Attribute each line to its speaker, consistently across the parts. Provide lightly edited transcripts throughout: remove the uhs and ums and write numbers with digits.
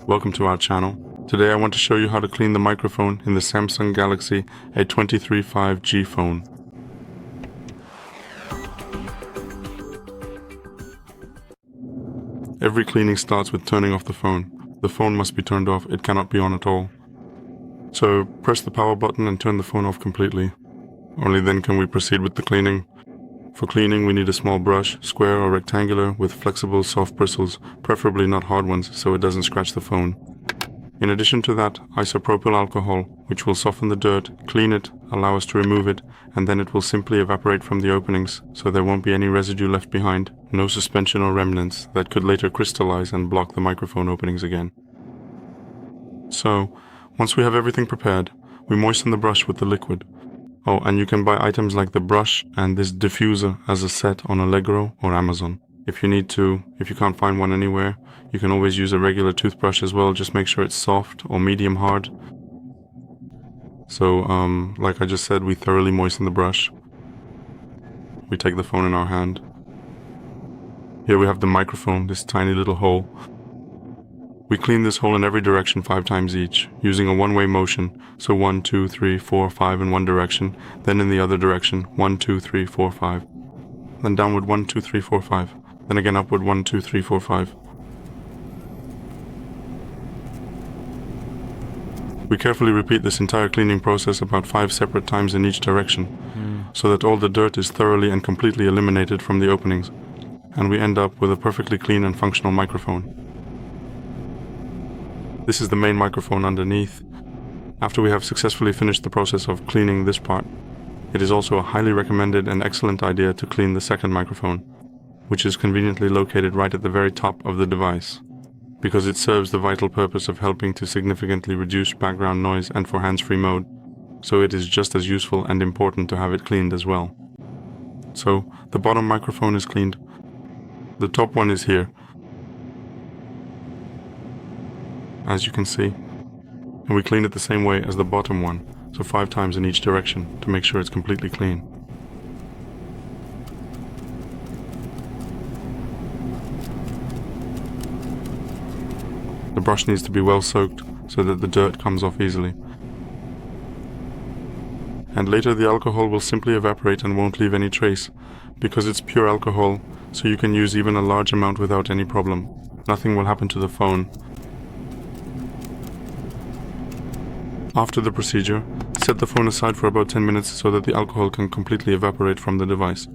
Speaker 1: Welcome to our channel. Today I want to show you how to clean the microphone in the Samsung Galaxy A23 5G phone. Every cleaning starts with turning off the phone. The phone must be turned off, it cannot be on at all. So press the power button and turn the phone off completely. Only then can we proceed with the cleaning. For cleaning, we need a small brush, square or rectangular, with flexible, soft bristles, preferably not hard ones, so it doesn't scratch the phone. In addition to that, isopropyl alcohol, which will soften the dirt, clean it, allow us to remove it, and then it will simply evaporate from the openings, so there won't be any residue left behind, no suspension or remnants that could later crystallize and block the microphone openings again. So, once we have everything prepared, we moisten the brush with the liquid. Oh, and you can buy items like the brush and this diffuser as a set on Allegro or Amazon. If you can't find one anywhere, you can always use a regular toothbrush as well, just make sure it's soft or medium hard. So, like I just said, we thoroughly moisten the brush. We take the phone in our hand. Here we have the microphone, this tiny little hole. We clean this hole in every direction 5 times each, using a one-way motion, so 1, 2, 3, 4, 5 in one direction, then in the other direction, 1, 2, 3, 4, 5. Then downward 1, 2, 3, 4, 5. Then again upward 1, 2, 3, 4, 5. We carefully repeat this entire cleaning process about 5 separate times in each direction, so that all the dirt is thoroughly and completely eliminated from the openings, and we end up with a perfectly clean and functional microphone. This is the main microphone underneath. After we have successfully finished the process of cleaning this part, it is also a highly recommended and excellent idea to clean the second microphone, which is conveniently located right at the very top of the device, because it serves the vital purpose of helping to significantly reduce background noise and for hands-free mode, so it is just as useful and important to have it cleaned as well. So, the bottom microphone is cleaned. The top one is here, as you can see, and we clean it the same way as the bottom one, so 5 times in each direction to make sure it's completely clean. The brush needs to be well soaked so that the dirt comes off easily. And later the alcohol will simply evaporate and won't leave any trace, because it's pure alcohol, so you can use even a large amount without any problem. Nothing will happen to the phone. After the procedure, set the phone aside for about 10 minutes so that the alcohol can completely evaporate from the device.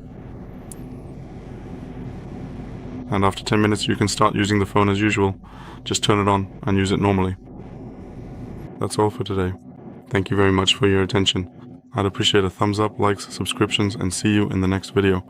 Speaker 1: And after 10 minutes you can start using the phone as usual. Just turn it on and use it normally. That's all for today. Thank you very much for your attention. I'd appreciate a thumbs up, likes, subscriptions, and see you in the next video.